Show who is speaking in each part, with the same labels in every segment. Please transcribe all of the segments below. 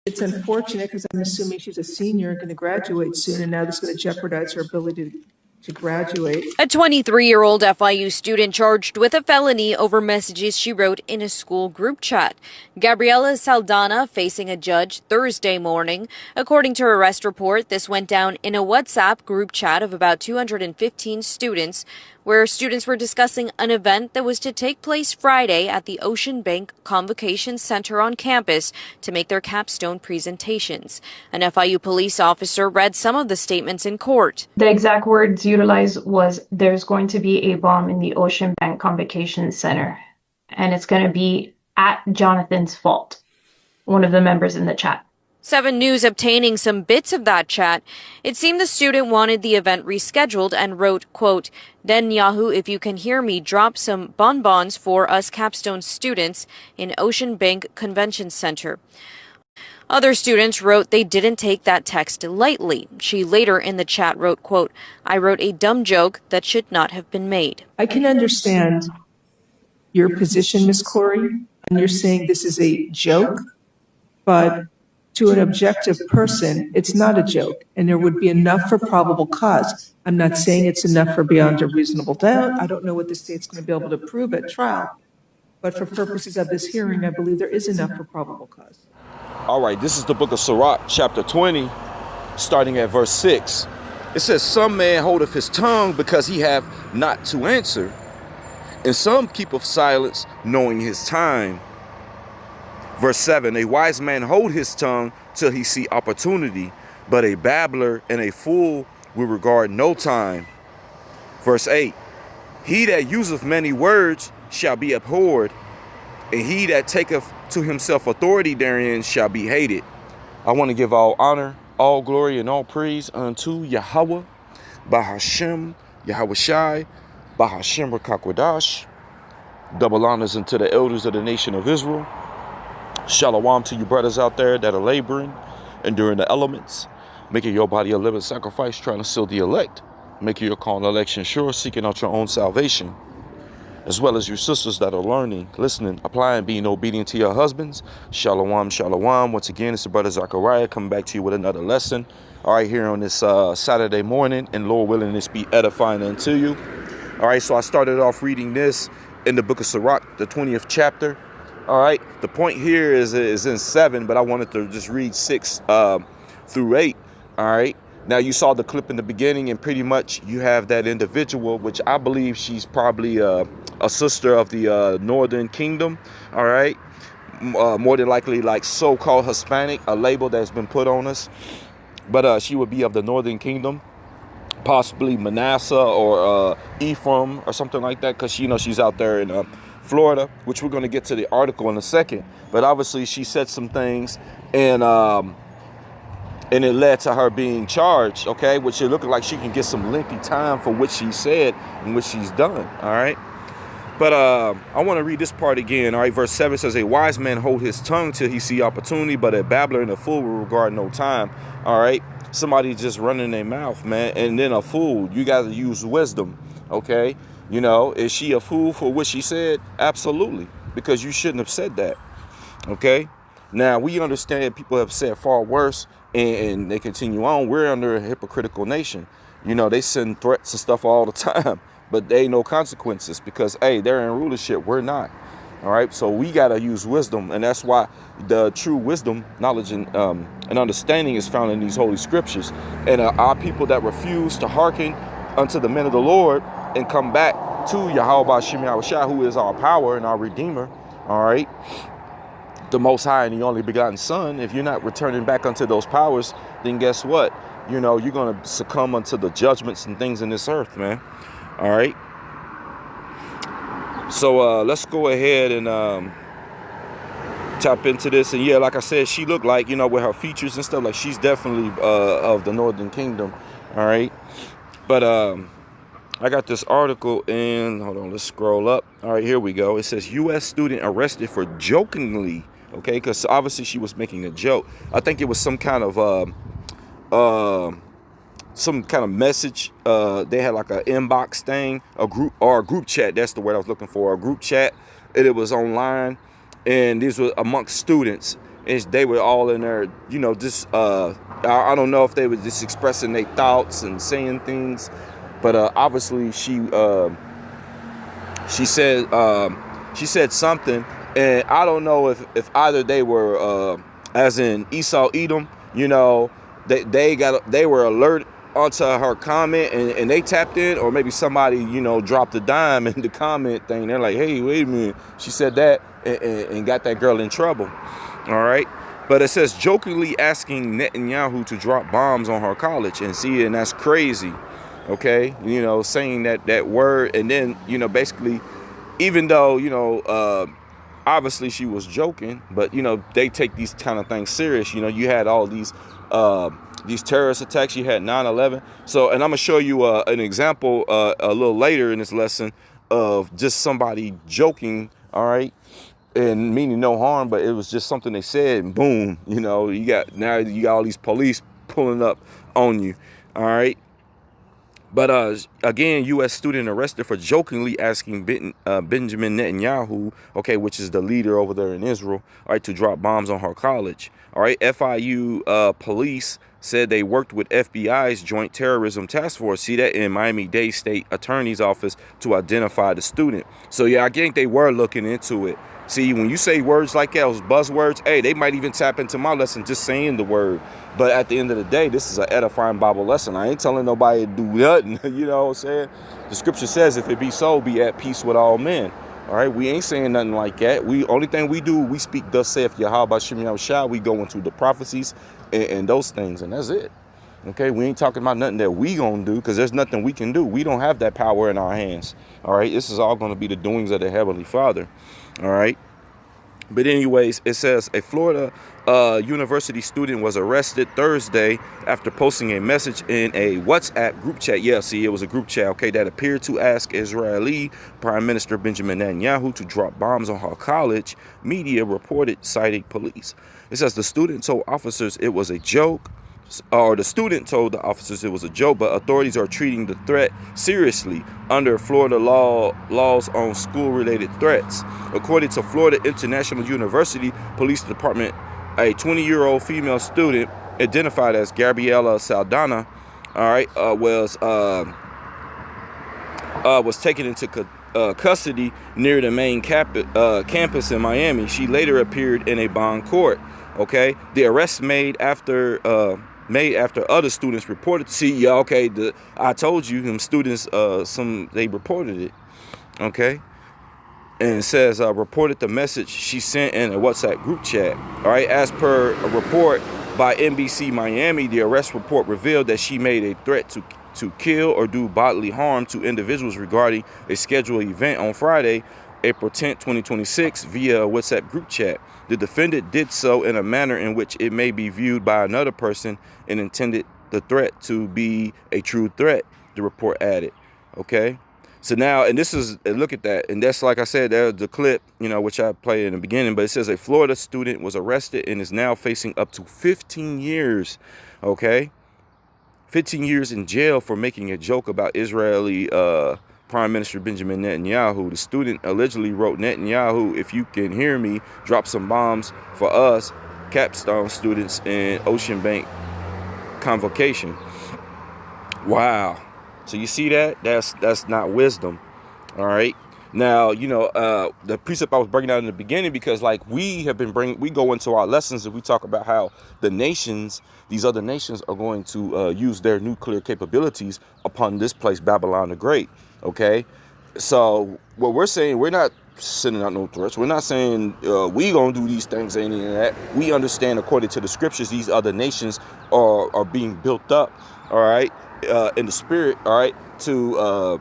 Speaker 1: It's unfortunate because I'm assuming she's a senior and going to graduate soon, and now this is going to jeopardize her ability to graduate.
Speaker 2: A 23-year-old FIU student charged with a felony over messages she wrote in a school group chat. Gabriela Saldana facing a judge Thursday morning. According to her arrest report, this went down in a WhatsApp group chat of about 215 students, where students were discussing an event that was to take place Friday at the Ocean Bank Convocation Center on campus to make their capstone presentations. An FIU police officer read some of the statements in court.
Speaker 3: The exact words utilized was, "There's going to be a bomb in the Ocean Bank Convocation Center, and it's going to be at Jonathan's fault," one of the members in the chat.
Speaker 2: 7 News obtaining some bits of that chat. It seemed the student wanted the event rescheduled and wrote, quote, "Then Yahoo, if you can hear me, drop some bonbons for us capstone students in Ocean Bank Convention Center." Other students wrote they didn't take that text lightly. She later in the chat wrote, quote, "I wrote a dumb joke that should not have been made."
Speaker 1: I can understand your position, Ms. Corey, and you're saying this is a joke, but to an objective person, it's not a joke, and there would be enough for probable cause. I'm not saying it's enough for beyond a reasonable doubt. I don't know what the state's going to be able to prove at trial, but for purposes of this hearing, I believe there is enough for probable cause.
Speaker 4: All right, this is the book of Sirach, chapter 20, starting at verse 6. It says, "Some man holdeth his tongue because he have not to answer, and some keepeth silence knowing his time." Verse 7, "A wise man hold his tongue till he see opportunity, but a babbler and a fool will regard no time." Verse 8, "He that useth many words shall be abhorred, and he that taketh to himself authority therein shall be hated." I want to give all honor, all glory, and all praise unto Yahweh, Bahashem, Yahweh Shai, Bahashem Rakakwadash. Double honors unto the elders of the nation of Israel. Shalom to you brothers out there that are laboring, enduring the elements, making your body a living sacrifice, trying to seal the elect, making your call and election sure, seeking out your own salvation, as well as you sisters that are learning, listening, applying, being obedient to your husbands. Shalom, shalom. Once again, it's the brother Zachariah coming back to you with another lesson. All right, here on this Saturday morning, and Lord willing, this be edifying unto you. All right, so I started off reading this in the book of Sirach, the 20th chapter. All right, the point here is in 7, but I wanted to just read 6 through 8. All right, now you saw the clip in the beginning, and pretty much you have that individual, which I believe she's probably a sister of the Northern Kingdom. All right, more than likely like so-called Hispanic, a label that's been put on us, but she would be of the Northern Kingdom, possibly Manasseh or Ephraim or something like that, because she's out there in Florida, which we're going to get to the article in a second. But obviously she said some things, and it led to her being charged, okay, which it looked like she can get some lengthy time for what she said and what she's done. All right, but I want to read this part again. All right, verse 7 says, "A wise man hold his tongue till he see opportunity, but a babbler and a fool will regard no time." All right, somebody just running their mouth, man, and then a fool. You got to use wisdom, okay? Is she a fool for what she said? Absolutely, because you shouldn't have said that, okay? Now, we understand people have said far worse, and they continue on. We're under a hypocritical nation. They send threats and stuff all the time, but there ain't no consequences because, hey, they're in rulership. We're not, all right? So we got to use wisdom, and that's why the true wisdom, knowledge, and understanding is found in these holy scriptures. And our people that refuse to hearken unto the men of the Lord and come back to Yahweh Shem Yahushua, who is our power and our Redeemer, all right? The Most High and the only begotten Son. If you're not returning back unto those powers, then guess what? You're going to succumb unto the judgments and things in this earth, man. All right? So let's go ahead and tap into this. And yeah, like I said, she looked like, with her features and stuff, like she's definitely of the Northern Kingdom. All right? But I got this article in, hold on, let's scroll up. All right, here we go. It says, U.S. student arrested for jokingly, okay, because obviously she was making a joke. I think it was some kind of message. They had like an inbox thing, a group chat. That's the word I was looking for, a group chat. And it was online, and these were amongst students. they were all in there, just I don't know if they were just expressing their thoughts and saying things, but obviously she said something, and I don't know if either they were as in Esau Edom, they were alert onto her comment and they tapped in, or maybe somebody dropped a dime in the comment thing. They're like, hey, wait a minute, she said that, and got that girl in trouble. All right. But it says jokingly asking Netanyahu to drop bombs on her college, and that's crazy. Okay, saying that word, and then basically, even though obviously she was joking, but they take these kind of things serious. You had all these terrorist attacks. You had 9/11. So, and I'm gonna show you an example a little later in this lesson of just somebody joking. All right. And meaning no harm, but it was just something they said, and boom, you got all these police pulling up on you. All right. But again, U.S. student arrested for jokingly asking Benjamin Netanyahu, okay, which is the leader over there in Israel, all right, to drop bombs on her college. All right. FIU police said they worked with FBI's Joint Terrorism Task Force, see that, in Miami-Dade State Attorney's Office to identify the student. So yeah, I think they were looking into it. See, when you say words like that, those buzzwords, hey, they might even tap into my lesson just saying the word. But at the end of the day, this is an edifying Bible lesson. I ain't telling nobody to do nothing. You know what I'm saying? The scripture says, if it be so, be at peace with all men. All right, we ain't saying nothing like that. Only thing we do, we speak thus saith Yahweh Shem Yahushua. We go into the prophecies and those things, and that's it. Okay, we ain't talking about nothing that we gonna do, because there's nothing we can do. We don't have that power in our hands. All right, this is all gonna be the doings of the Heavenly Father. All right. But anyways, it says a Florida university student was arrested Thursday after posting a message in a WhatsApp group chat. Yeah, see, it was a group chat, okay, that appeared to ask Israeli Prime Minister Benjamin Netanyahu to drop bombs on her college, media reported, citing police. It says the student told officers it was a joke. Or the student told the officers it was a joke, but authorities are treating the threat seriously under Florida laws on school-related threats. According to Florida International University Police Department, a 20-year-old female student identified as Gabriela Saldana, all right, was taken into custody near the main campus in Miami. She later appeared in a bond court. Okay, the arrest made after other students reported. See, yeah, okay, I told you, them students, they reported it, okay, and it says reported the message she sent in a WhatsApp group chat. All right, as per a report by NBC Miami, the arrest report revealed that she made a threat to kill or do bodily harm to individuals regarding a scheduled event on Friday, April 10, 2026, via a WhatsApp group chat. The defendant did so in a manner in which it may be viewed by another person and intended the threat to be a true threat, the report added. Okay? So now, and look at that. And that's, like I said, there's the clip, which I played in the beginning, but it says a Florida student was arrested and is now facing up to 15 years. Okay? 15 years in jail for making a joke about Israeli Prime Minister Benjamin Netanyahu. The student allegedly wrote, Netanyahu, if you can hear me, drop some bombs for us, capstone students in Ocean Bank convocation. Wow. So you see that? That's not wisdom. All right. Now, the precept I was bringing out in the beginning, because like we go into our lessons and we talk about how these other nations are going to use their nuclear capabilities upon this place, Babylon the Great. Okay, so what we're saying, we're not sending out no threats. We're not saying we gonna do these things, any of that. We understand, according to the scriptures, these other nations are being built up, all right, in the spirit, all right, to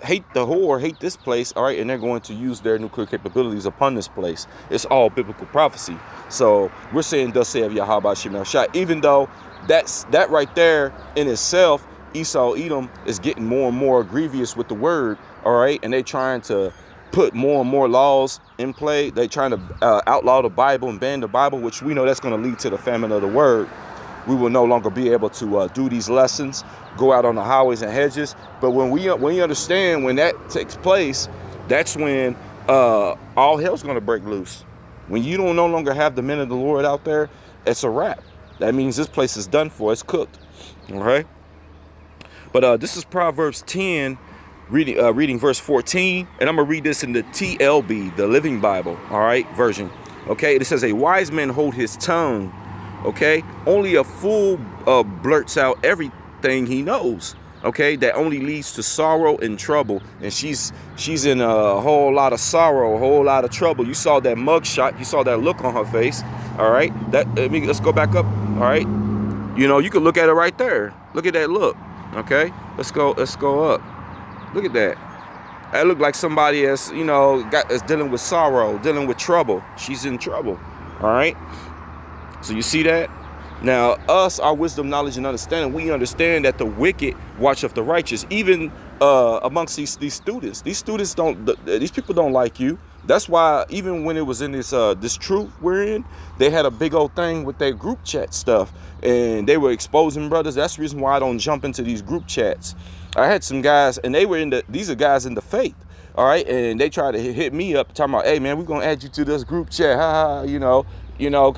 Speaker 4: hate the whore, hate this place, all right, and they're going to use their nuclear capabilities upon this place. It's all biblical prophecy. So we're saying, thus saith Yahweh Shem Yahushua, even though that right there in itself, Esau Edom is getting more and more grievous with the word, all right, and they trying to put more and more laws in play. They trying to outlaw the Bible and ban the Bible, which we know that's going to lead to the famine of the word. We will no longer be able to do these lessons, go out on the highways and hedges. But when we understand when that takes place, that's when all hell's going to break loose. When you don't no longer have the men of the Lord out there, it's a wrap. That means this place is done for. It's cooked. All right. But this is Proverbs 10, reading verse 14. And I'm going to read this in the TLB, the Living Bible, all right, version. Okay. It says, a wise man hold his tongue. Okay. Only a fool blurts out everything he knows. Okay, that only leads to sorrow and trouble, and she's in a whole lot of sorrow, a whole lot of trouble. You saw that mug shot, you saw that look on her face. All right, let's go back up. All right, you know, you could look at it right there. Look at that look. Okay, let's go up. Look at that. That looked like somebody that's, you know, is dealing with sorrow, dealing with trouble. She's in trouble. All right, so you see that. Now, our wisdom, knowledge, and understanding, we understand that the wicked watcheth the righteous. Even amongst these students, these people don't like you. That's why even when it was in this truth we're in, they had a big old thing with their group chat stuff, and they were exposing brothers. That's the reason why I don't jump into these group chats. I had some guys, and these are guys in the faith. All right, and they tried to hit me up talking about, hey man, we're gonna add you to this group chat, you know,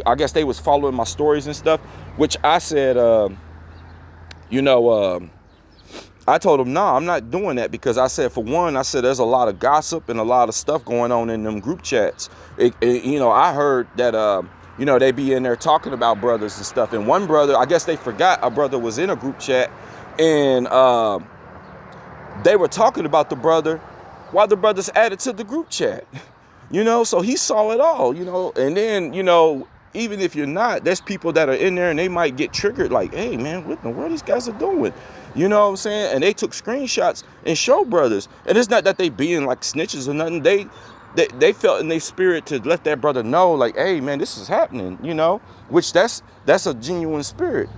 Speaker 4: I guess they was following my stories and stuff, which I said, I told them, no, I'm not doing that, because I said, for one, there's a lot of gossip and a lot of stuff going on in them group chats. I heard that, they be in there talking about brothers and stuff. And one brother, I guess they forgot a brother was in a group chat, and they were talking about the brother while the brother's added to the group chat. So he saw it all, and then, even if you're not, there's people that are in there and they might get triggered like, hey man, what in the world these guys are doing? You know what I'm saying? And they took screenshots and showed brothers. And it's not that they being like snitches or nothing. They felt in their spirit to let that brother know, like, hey man, this is happening, which that's a genuine spirit.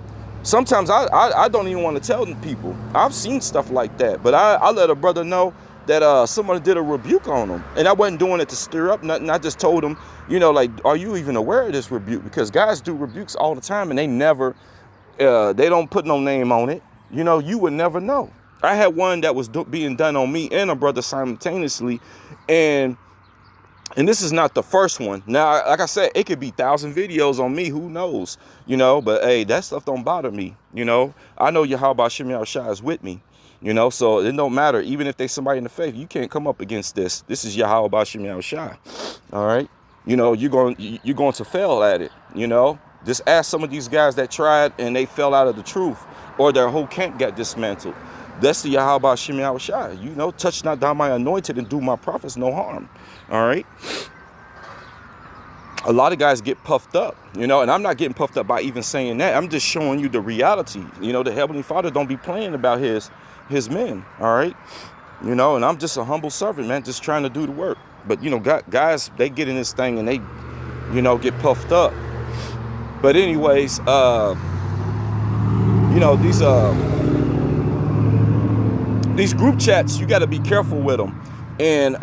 Speaker 4: Sometimes I don't even want to tell people. I've seen stuff like that, but I let a brother know that someone did a rebuke on them, and I wasn't doing it to stir up nothing. I just told them, like, are you even aware of this rebuke? Because guys do rebukes all the time, and they never, they don't put no name on it. You would never know. I had one that was being done on me and a brother simultaneously, and this is not the first one. Now, like I said, it could be 1,000 videos on me. Who knows? But hey, that stuff don't bother me. I know Yahweh Shem Yahushua is with me. So it don't matter. Even if they somebody in the faith, you can't come up against this. This is Yahweh Bashim Yahushua. All right. You're going to fail at it. Just ask some of these guys that tried and they fell out of the truth, or their whole camp got dismantled. That's the Yahweh Bashim Yahushua. Touch not thou my anointed and do my prophets no harm. All right. A lot of guys get puffed up, and I'm not getting puffed up by even saying that. I'm just showing you the reality. The Heavenly Father don't be playing about his men. All right. And I'm just a humble servant, man, just trying to do the work. But, guys, they get in this thing and they, get puffed up. But anyways, these group chats, you got to be careful with them. And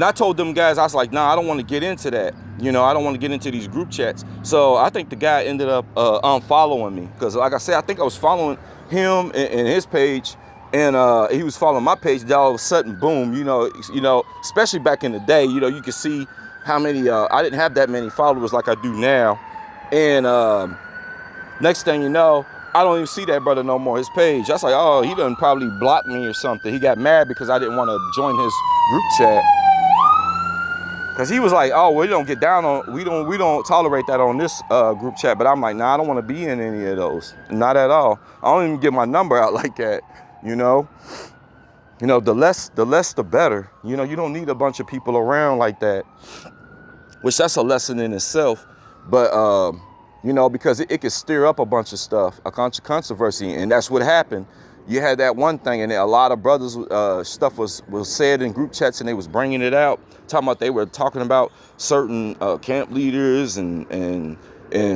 Speaker 4: I told them guys, I was like, nah, I don't want to get into that. I don't want to get into these group chats. So I think the guy ended up unfollowing me, because like I said, I think I was following him and his page, and he was following my page. Then all of a sudden, boom, especially back in the day, you could see how many, I didn't have that many followers like I do now. And next thing you know, I don't even see that brother no more, his page. I was like, oh, he done probably blocked me or something. He got mad because I didn't want to join his group chat. Cause he was like, oh, we don't get down on, we don't tolerate that on this group chat. But I'm like, nah, I don't want to be in any of those, not at all. I don't even get my number out like that, the less the better. You don't need a bunch of people around like that, which that's a lesson in itself. But because it could stir up a bunch of stuff, a bunch of controversy, and that's what happened. You had that one thing, and a lot of brothers, stuff was said in group chats, and they was bringing it out, they were talking about certain camp leaders and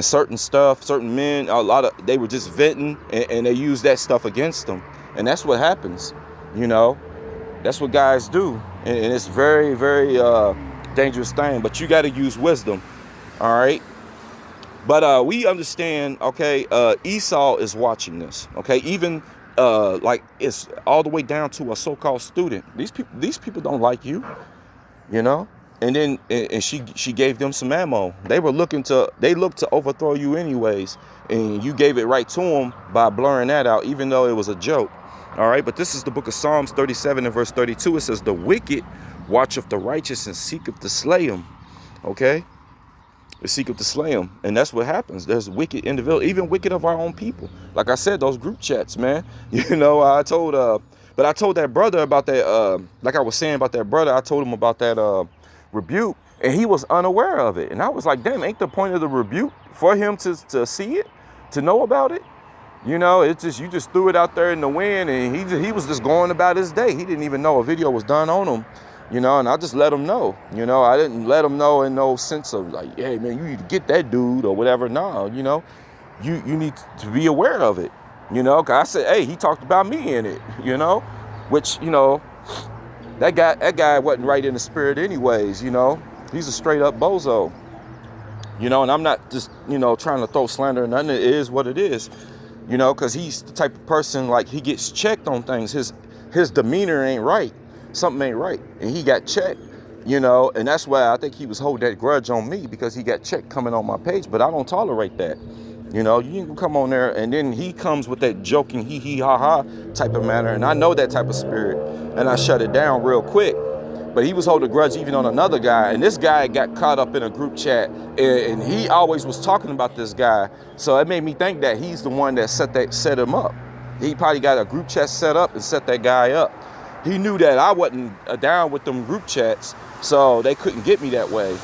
Speaker 4: certain stuff, certain men. They were just venting, and they used that stuff against them, and that's what happens. That's what guys do, and it's very, very dangerous thing. But you got to use wisdom, all right. But we understand, okay. Esau is watching this, okay. Even like it's all the way down to a so-called student. These people don't like you, And then and she gave them some ammo. They looked to overthrow you anyways, and you gave it right to them by blurring that out, even though it was a joke. All right, but this is the book of Psalms 37 and verse 32. It says, the wicked watcheth the righteous and seeketh to slay him. Okay, they seeketh to slay him, and that's what happens. There's wicked individuals, even wicked of our own people. Like I said, those group chats, man. You know, I told that brother about that. Like I was saying about that brother, I told him about that rebuke, and he was unaware of it. And I was like, damn, ain't the point of the rebuke for him to see it, to know about it? You know, it's just, you just threw it out there in the wind, and he was just going about his day. He didn't even know a video was done on him, you know, and I just let him know. You know, I didn't let him know in no sense of like, hey man, you need to get that dude or whatever. No, you know, you need to be aware of it, you know, cause I said, hey, he talked about me in it, you know, which, you know, that guy wasn't right in the spirit anyways, you know. He's a straight up bozo, you know, and I'm not just, you know, trying to throw slander or nothing. It is what it is, you know, because he's the type of person, like, he gets checked on things. His demeanor ain't right. Something ain't right. And he got checked, you know, and that's why I think he was holding that grudge on me, because he got checked coming on my page. But I don't tolerate that. You know, you can come on there, and then he comes with that joking hee ha ha type of manner, and I know that type of spirit, and I shut it down real quick. But he was holding a grudge even on another guy, and this guy got caught up in a group chat, and he always was talking about this guy, so it made me think that he's the one that set him up. He probably got a group chat set up and set that guy up. He knew that I wasn't down with them group chats, so they couldn't get me that way.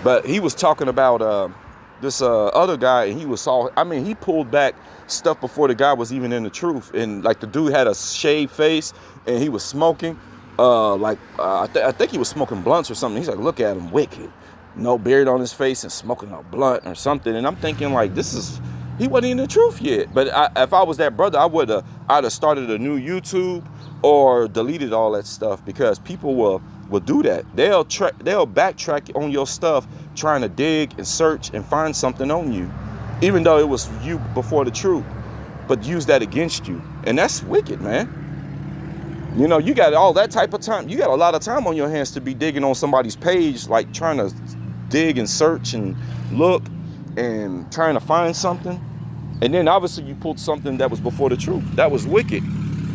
Speaker 4: But he was talking about this other guy, and he pulled back stuff before the guy was even in the truth. And like, the dude had a shaved face, and he was smoking. I think he was smoking blunts or something. He's like, look at him, wicked, no beard on his face and smoking a blunt or something. And I'm thinking, like, he wasn't in the truth yet. But if I was that brother, I'd have started a new YouTube or deleted all that stuff, because people will do that. They'll backtrack on your stuff, trying to dig and search and find something on you, even though it was you before the truth, but use that against you. And that's wicked, man. You know, you got all that type of time. You got a lot of time on your hands to be digging on somebody's page, like trying to dig and search and look and trying to find something. And then obviously you pulled something that was before the truth. That was wicked.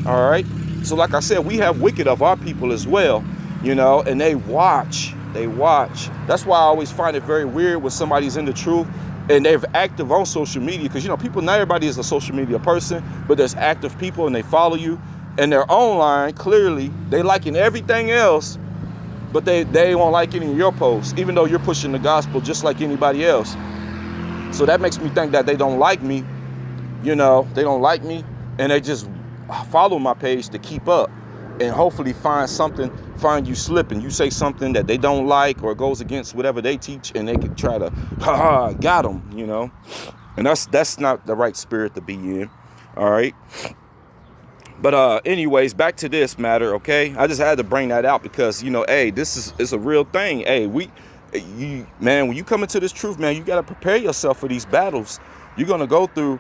Speaker 4: All right. So like I said, we have wicked of our people as well, you know, and they watch. That's why I always find it very weird when somebody's in the truth and they're active on social media, because, you know, people, not everybody is a social media person, but there's active people and they follow you. And they're online, clearly, they liking everything else, but they won't like any of your posts, even though you're pushing the gospel just like anybody else. So that makes me think that they don't like me, you know, they don't like me, and they just follow my page to keep up and hopefully find you slipping. You say something that they don't like or goes against whatever they teach, and they can try to, got them, you know. And that's not the right spirit to be in, all right? But anyways, back to this matter, okay? I just had to bring that out because, you know, hey, this is a real thing. Hey, when you come into this truth, man, you got to prepare yourself for these battles. You're going to go through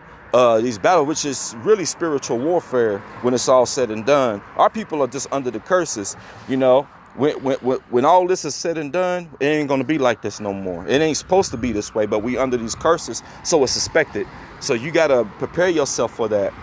Speaker 4: these battles, which is really spiritual warfare when it's all said and done. Our people are just under the curses, you know. When all this is said and done, it ain't going to be like this no more. It ain't supposed to be this way, but we under these curses, so it's suspected. So you got to prepare yourself for that.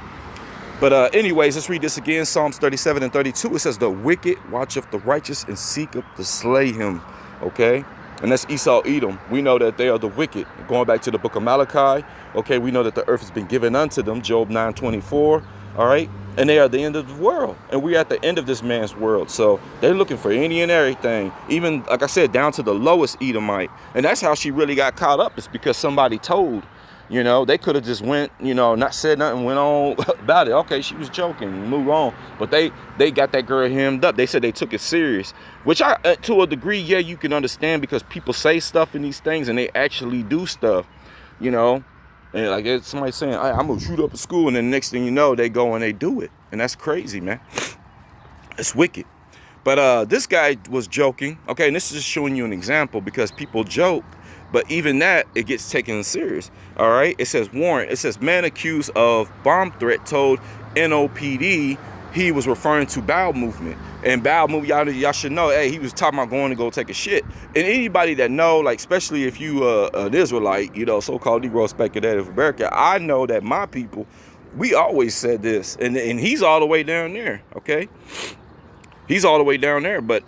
Speaker 4: But anyways, let's read this again. Psalms 37 and 32. It says, the wicked watcheth the righteous and seeketh to slay him. Okay? And that's Esau, Edom. We know that they are the wicked. Going back to the book of Malachi. Okay, we know that the earth has been given unto them. Job 9:24. All right? And they are the end of the world. And we're at the end of this man's world. So they're looking for any and everything. Even, like I said, down to the lowest Edomite. And that's how she really got caught up. It's because somebody told. You know, they could have just went, you know, not said nothing, went on about it. Okay, she was joking, move on. But they got that girl hemmed up. They said they took it serious, which to a degree, yeah, you can understand, because people say stuff in these things and they actually do stuff, you know. And like it's somebody saying, I'm going to shoot up a school. And then the next thing you know, they go and they do it. And that's crazy, man. It's wicked. But this guy was joking. Okay, and this is just showing you an example, because people joke. But even that, it gets taken serious. All right. It says warrant. It says man accused of bomb threat told NOPD he was referring to bowel movement. And bowel movement, y'all should know, hey, he was talking about going to go take a shit. And anybody that know, like, especially if you an Israelite, you know, so-called Negro speculative America, I know that my people, we always said this. And he's all the way down there, okay? He's all the way down there. But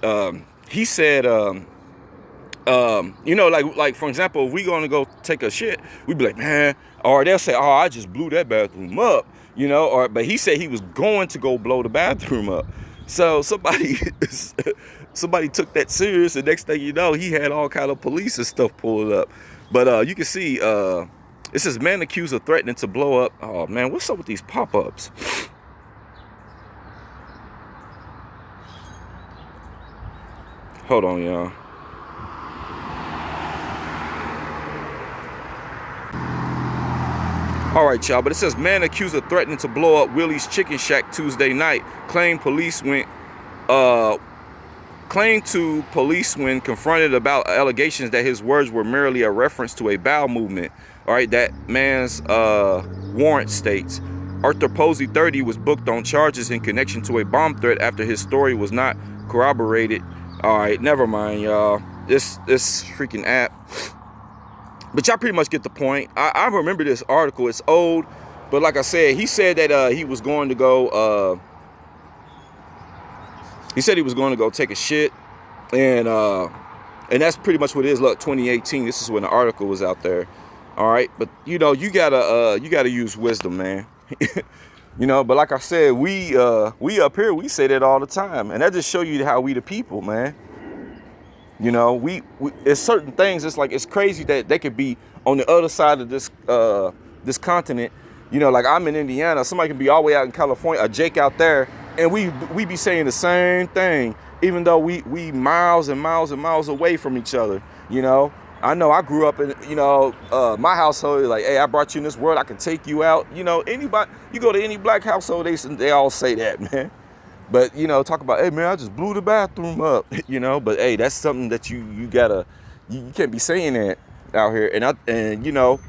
Speaker 4: he said, you know, like for example, if we going to go take a shit, we'd be like, man, or they'll say, oh, I just blew that bathroom up, you know, but he said he was going to go blow the bathroom up. So somebody took that serious, and next thing you know, he had all kind of police and stuff pulled up. But you can see, it says man accused of threatening to blow up. Oh man, what's up with these pop-ups? Hold on, y'all. All right, y'all, but it says man accused of threatening to blow up Willie's Chicken Shack Tuesday night. Claimed to police when confronted about allegations that his words were merely a reference to a bowel movement. All right, that man's warrant states. Arthur Posey, 30, was booked on charges in connection to a bomb threat after his story was not corroborated. All right, never mind, y'all. This freaking app. But y'all pretty much get the point. I remember this article. It's old, but like I said, he said that he was going to go. He said he was going to go take a shit, and that's pretty much what it is. Look, 2018. This is when the article was out there. All right, but you know, you gotta use wisdom, man. You know, but like I said, we up here, we say that all the time, and that just show you how we the people, man. You know, we it's certain things. It's like, it's crazy that they could be on the other side of this continent. You know, like I'm in Indiana, somebody can be all the way out in California, a Jake out there, and we be saying the same thing, even though we miles and miles and miles away from each other. You know, I know I grew up in, you know, my household, like, hey, I brought you in this world, I can take you out. You know, anybody, you go to any black household, they all say that, man. But, you know, talk about, hey, man, I just blew the bathroom up, you know. But, hey, that's something that you gotta, you can't be saying that out here. And you know,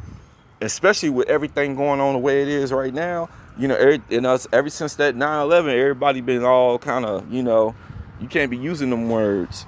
Speaker 4: especially with everything going on the way it is right now, you know, ever since that 9/11, everybody been all kind of, you know, you can't be using them words.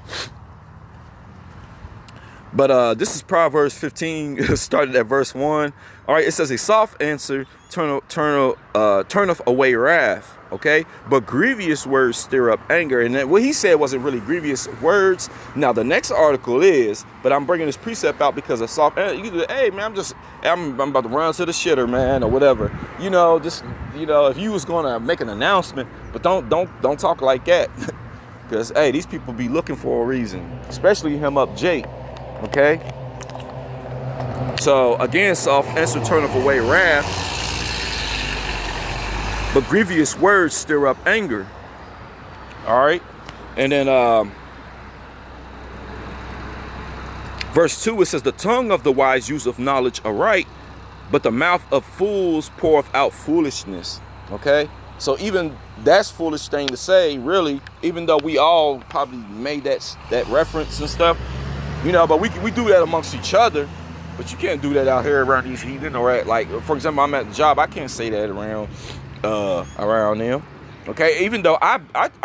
Speaker 4: But this is Proverbs 15, started at verse 1. All right, it says, a soft answer turneth away wrath, okay? But grievous words stir up anger. And what he said wasn't really grievous words. Now, the next article is, but I'm bringing this precept out because of soft answer. You can do, hey, man, I'm about to run to the shitter, man, or whatever. You know, just, you know, if you was going to make an announcement, but don't talk like that. Because, hey, these people be looking for a reason, especially him up Jake. Okay, so again, soft answer turneth away wrath, but grievous words stir up anger. All right, and then verse 2, it says, the tongue of the wise useth knowledge aright, but the mouth of fools poureth out foolishness. Okay, so even that's foolish thing to say, really, even though we all probably made that reference and stuff. You know, but we do that amongst each other, but you can't do that out here around these heathen, or at, like, for example, I'm at the job, I can't say that around them. Okay, even though I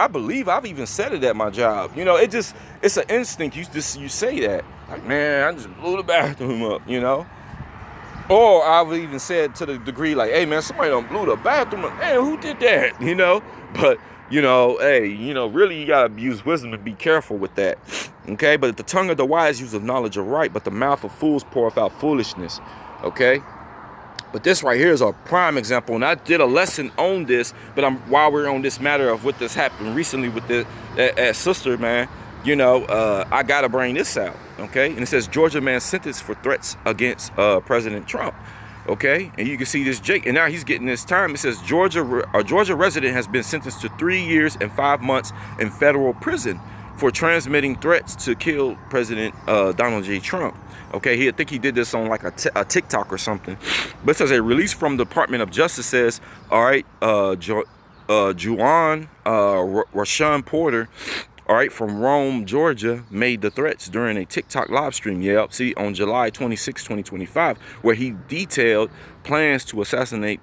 Speaker 4: believe I've even said it at my job. You know, it's an instinct. You say that, like, man, I just blew the bathroom up. You know, or I've even said to the degree like, hey, man, somebody done blew the bathroom up. Man, who did that? You know, but. You know, hey, you know, really you gotta use wisdom and be careful with that. Okay, but the tongue of the wise useth knowledge aright, but the mouth of fools poureth out foolishness. Okay, but this right here is a prime example, and I did a lesson on this. But while we're on this matter of what this happened recently with that sister, man, you know, I gotta bring this out. Okay, and it says Georgia man sentenced for threats against President Trump. Okay, and you can see this Jake, and now he's getting this time. It says a Georgia resident has been sentenced to 3 years and 5 months in federal prison for transmitting threats to kill President Donald J. Trump. Okay, I think he did this on like a TikTok or something. But it says a release from the Department of Justice says, all right, Juan Rashawn Porter, all right, from Rome, Georgia, made the threats during a TikTok live stream, on July 26, 2025, where he detailed plans to assassinate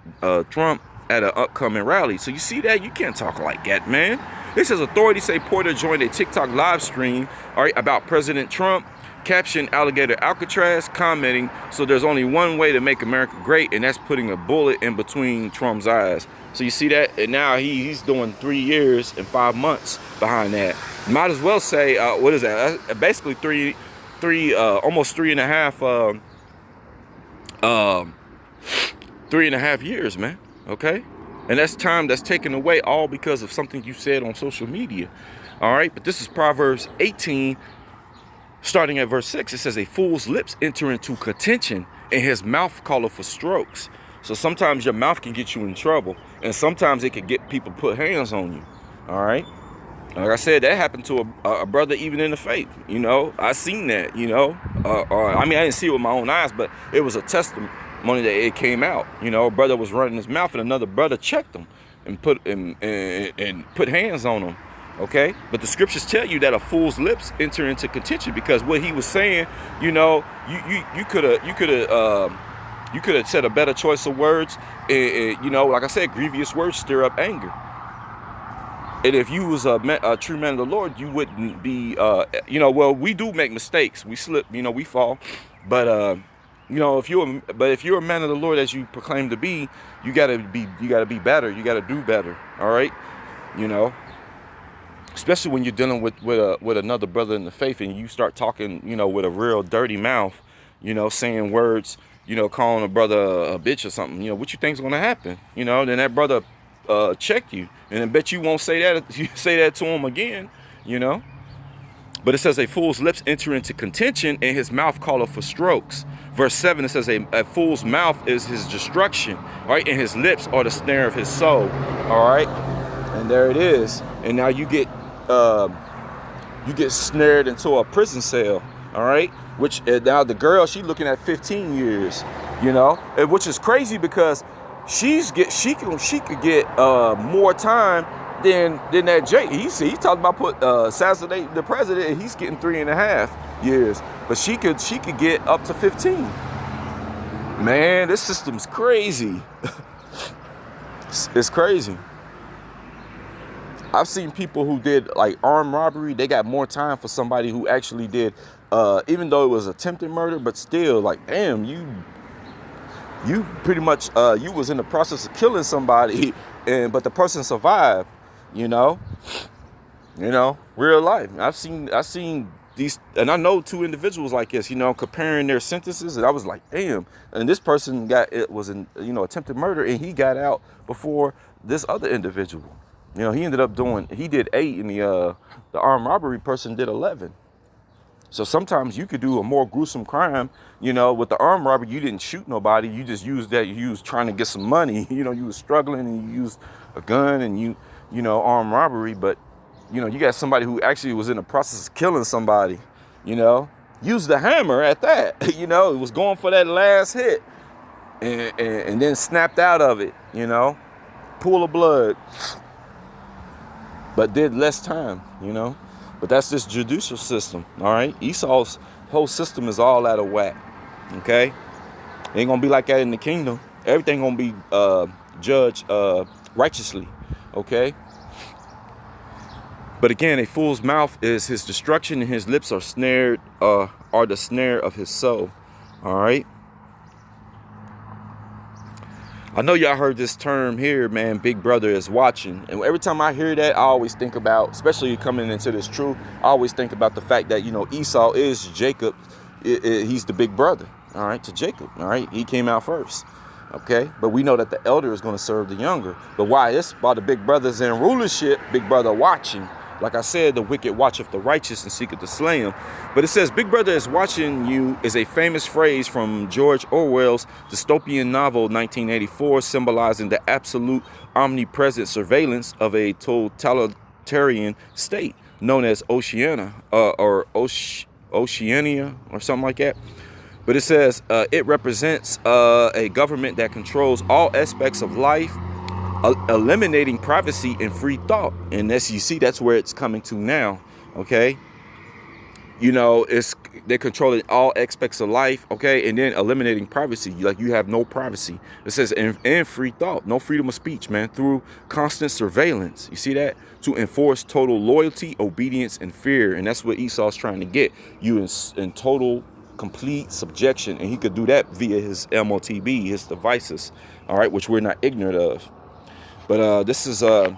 Speaker 4: Trump at an upcoming rally. So you see that? You can't talk like that, man. It says authorities say Porter joined a TikTok live stream, all right, about President Trump, captioned Alligator Alcatraz, commenting, so there's only one way to make America great, and that's putting a bullet in between Trump's eyes. So you see that? And now he's doing 3 years and 5 months behind that. Might as well say, what is that? Basically almost 3.5 3.5 years, man. Okay? And that's time that's taken away all because of something you said on social media. All right? But this is Proverbs 18, starting at verse 6. It says, a fool's lips enter into contention, and his mouth calleth for strokes. So sometimes your mouth can get you in trouble, and sometimes it can get people to put hands on you. All right? Like I said, that happened to a brother even in the faith. You know, I seen that, you know. I mean, I didn't see it with my own eyes, but it was a testimony that it came out. You know, a brother was running his mouth, and another brother checked him and put hands on him. Okay, but the scriptures tell you that a fool's lips enter into contention, because what he was saying, you know, you could have said a better choice of words. You know, like I said, grievous words stir up anger. And if you was a true man of the Lord, you wouldn't be, you know, well, we do make mistakes, we slip, you know, we fall, but you know, if you're a man of the Lord as you proclaim to be, you gotta be better, you gotta do better. All right, you know. Especially when you're dealing with another brother in the faith, and you start talking, you know, with a real dirty mouth, you know, saying words, you know, calling a brother a bitch or something, you know, what you think's gonna happen? You know, then that brother check you, and I bet you won't say that to him again, you know. But it says a fool's lips enter into contention, and his mouth calleth for strokes. Verse 7, it says a fool's mouth is his destruction, right, and his lips are the snare of his soul. All right, and there it is. And now you get snared into a prison cell, all right? Which now the girl, she looking at 15 years, you know, and which is crazy because she could get more time than that Jake. He's talking about assassinate the president, and he's getting 3.5 years, but she could get up to 15. Man, this system's crazy. It's crazy. I've seen people who did like armed robbery. They got more time for somebody who actually did, even though it was attempted murder, but still, like, damn, you pretty much, you was in the process of killing somebody, but the person survived, you know, real life. I've seen these, and I know 2 individuals like this, you know, comparing their sentences, and I was like, damn. And this person was in, you know, attempted murder, and he got out before this other individual. You know, he did 8, and the armed robbery person did 11. So sometimes you could do a more gruesome crime. You know, with the armed robbery, you didn't shoot nobody. You just used that. You was trying to get some money. You know, you was struggling, and you used a gun, and you know, armed robbery. But, you know, you got somebody who actually was in the process of killing somebody, you know, used the hammer at that, you know, it was going for that last hit, and then snapped out of it, you know, pool of blood. But did less time, you know. But that's this judicial system, all right? Esau's whole system is all out of whack, okay? It ain't gonna be like that in the kingdom. Everything gonna be judged righteously, okay? But again, a fool's mouth is his destruction, and his lips are the snare of his soul, all right? I know y'all heard this term here, man, Big Brother is watching. And every time I hear that, I always think about, especially coming into this truth, I always think about the fact that, you know, Esau is Jacob. He's the big brother, all right, to Jacob, all right? He came out first, okay? But we know that the elder is going to serve the younger. But why? It's about the big brothers in rulership, Big Brother watching. Like I said, the wicked watcheth the righteous and seeketh to slay him. But it says, Big Brother is watching you is a famous phrase from George Orwell's dystopian novel 1984, symbolizing the absolute omnipresent surveillance of a totalitarian state known as Oceania or Oceania or something like that. But it says it represents a government that controls all aspects of life, eliminating privacy and free thought. And as you see, that's where it's coming to now, okay? they're controlling all aspects of life, okay, and then eliminating privacy. Like, you have no privacy. It says and free thought, no freedom of speech, man, through constant surveillance. You see that? To enforce total loyalty, obedience, and fear. And that's what Esau's trying to get you in total, complete subjection. And he could do that via his MOTB, his devices, all right, which we're not ignorant of. But this is a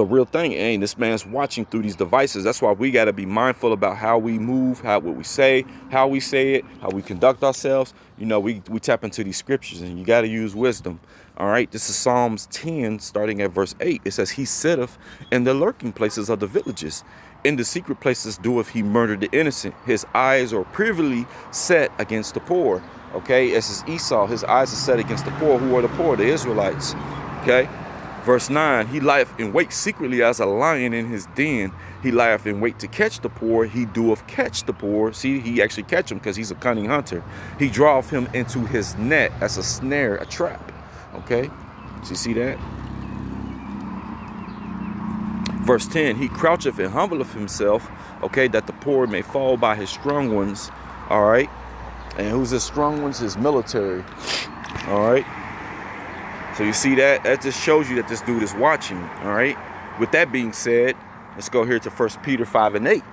Speaker 4: real thing, and this man's watching through these devices. That's why we got to be mindful about how we move, what we say, how we say it, how we conduct ourselves. We tap into these scriptures, and you got to use wisdom. All right, this is Psalms 10, starting at verse 8. It says, he sitteth in the lurking places of the villages. In the secret places doeth he murder the innocent. His eyes are privily set against the poor. Okay, this is Esau. His eyes are set against the poor. Who are the poor? The Israelites. Okay. Verse 9, he lieth in wait secretly as a lion in his den. He lieth in wait to catch the poor. He doeth catch the poor. See, he actually catch him because he's a cunning hunter. He draweth him into his net. That's a snare, a trap. Okay, so you see that? Verse 10, he croucheth and humbleth himself, okay, that the poor may fall by his strong ones. All right, and who's his strong ones? His military. All right. So you see that? That just shows you that this dude is watching, all right? With that being said, let's go here to 1 Peter 5 and 8.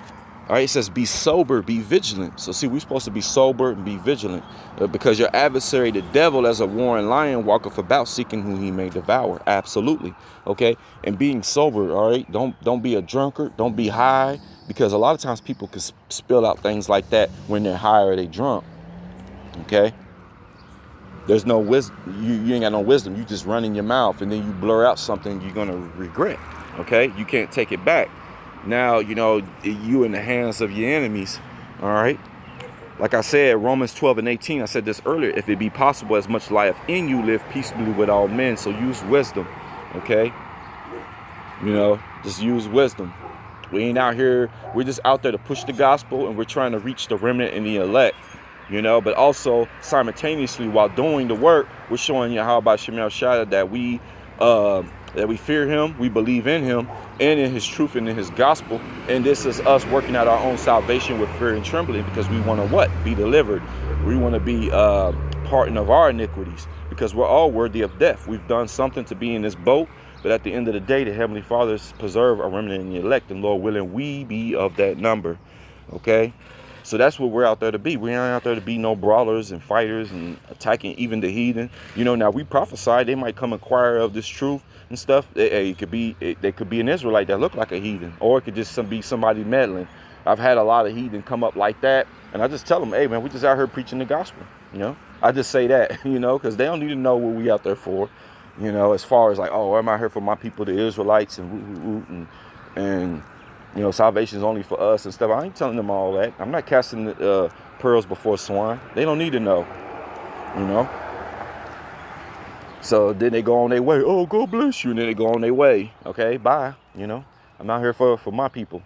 Speaker 4: All right, it says, be sober, be vigilant. So see, we're supposed to be sober and be vigilant because your adversary, the devil, as a roaring lion, walketh about seeking whom he may devour. Absolutely, okay? And being sober, all right? Don't be a drunkard. Don't be high, because a lot of times people can spill out things like that when they're high or they drunk, okay? There's no wisdom. You ain't got no wisdom. You just run in your mouth, and then you blur out something you're going to regret. Okay? You can't take it back. Now, you in the hands of your enemies. All right? Like I said, Romans 12 and 18, I said this earlier. If it be possible, as much life in you, live peaceably with all men. So use wisdom. Okay? Just use wisdom. We ain't out here. We're just out there to push the gospel, and we're trying to reach the remnant and the elect. But also simultaneously while doing the work, we're showing you how about Shemel Shada that we fear him, we believe in him, and in his truth and in his gospel. And this is us working out our own salvation with fear and trembling, because we want to what? Be delivered. We want to be pardoned of our iniquities, because we're all worthy of death. We've done something to be in this boat, but at the end of the day, the Heavenly Father preserve a remnant and the elect, and Lord willing, we be of that number. Okay? So that's what we're out there to be. We aren't out there to be no brawlers and fighters and attacking even the heathen. Now we prophesy they might come inquire of this truth and stuff. They could be an Israelite that look like a heathen, or it could just be somebody meddling. I've had a lot of heathen come up like that, and I just tell them, hey man, we just out here preaching the gospel. I just say that, because they don't need to know what we out there for. As far as like, oh, I'm out here for my people, the Israelites, and salvation is only for us and stuff. I ain't telling them all that. I'm not casting pearls before swine. They don't need to know, So then they go on their way. Oh, God bless you. And then they go on their way. Okay, bye. I'm out here for my people,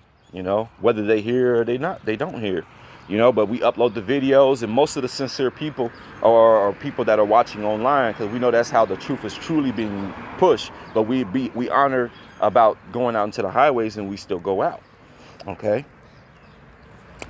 Speaker 4: whether they hear or they don't hear, but we upload the videos, and most of the sincere people are people that are watching online, because we know that's how the truth is truly being pushed. But we honor about going out into the highways, and we still go out. Okay.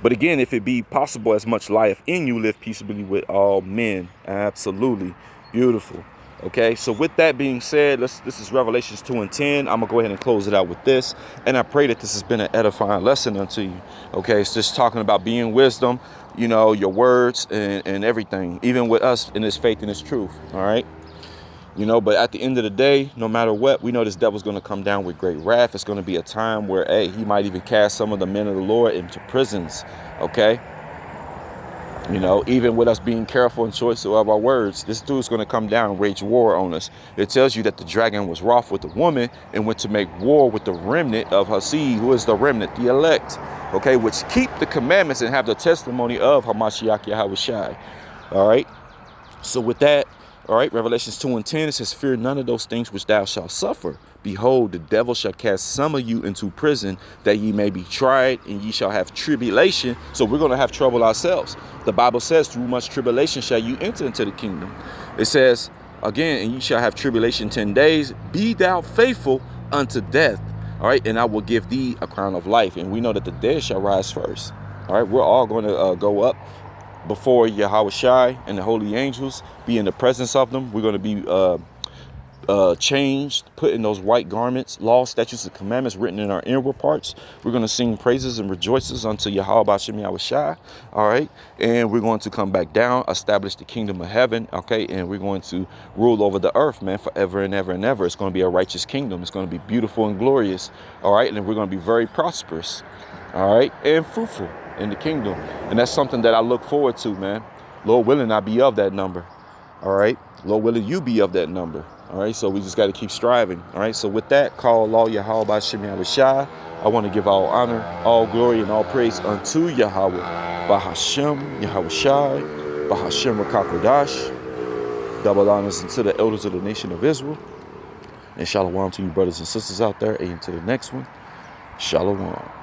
Speaker 4: But again, if it be possible, as much life in you, live peaceably with all men. Absolutely. Beautiful. Okay. So with that being said, this is Revelations 2 and 10. I'm gonna go ahead and close it out with this. And I pray that this has been an edifying lesson unto you. Okay. It's just talking about being wisdom, your words and everything, even with us in this faith and this truth. All right. But at the end of the day, no matter what, we know this devil's going to come down with great wrath. It's going to be a time where, he might even cast some of the men of the Lord into prisons. Okay. Even with us being careful and choice of our words, this dude's going to come down and wage war on us. It tells you that the dragon was wroth with the woman and went to make war with the remnant of her seed. Who is the remnant? The elect. Okay. Which keep the commandments and have the testimony of Hamashiach Yahushai. All right. So with that, all right, Revelations 2 and 10, it says, fear none of those things which thou shalt suffer. Behold, the devil shall cast some of you into prison, that ye may be tried, and ye shall have tribulation. So we're going to have trouble ourselves. The Bible says, through much tribulation shall you enter into the kingdom. It says, again, and ye shall have tribulation 10 days. Be thou faithful unto death. All right, and I will give thee a crown of life. And we know that the dead shall rise first. All right, we're all going to go up before Yahweh Shai and the holy angels, be in the presence of them. We're going to be changed, put in those white garments, laws, statutes, and commandments written in our inward parts. We're going to sing praises and rejoices unto Yahweh B'Shem Yahweh Shai. All right, and we're going to come back down, establish the kingdom of heaven. Okay, and we're going to rule over the earth, man, forever and ever and ever. It's going to be a righteous kingdom. It's going to be beautiful and glorious. All right, and we're going to be very prosperous. All right, and fruitful in the kingdom. And that's something that I look forward to, man. Lord willing, I be of that number. All right, Lord willing, you be of that number. All right, so we just got to keep striving. All right, so with that, call Allah Yahweh B'Shem Yahweh Shai. I want to give all honor, all glory, and all praise unto Yahweh B'Hashem Yahweh Shai, B'Hashem Rakakodash. Double honors unto the elders of the nation of Israel. And shalom to you brothers and sisters out there. And to the next one, shalom.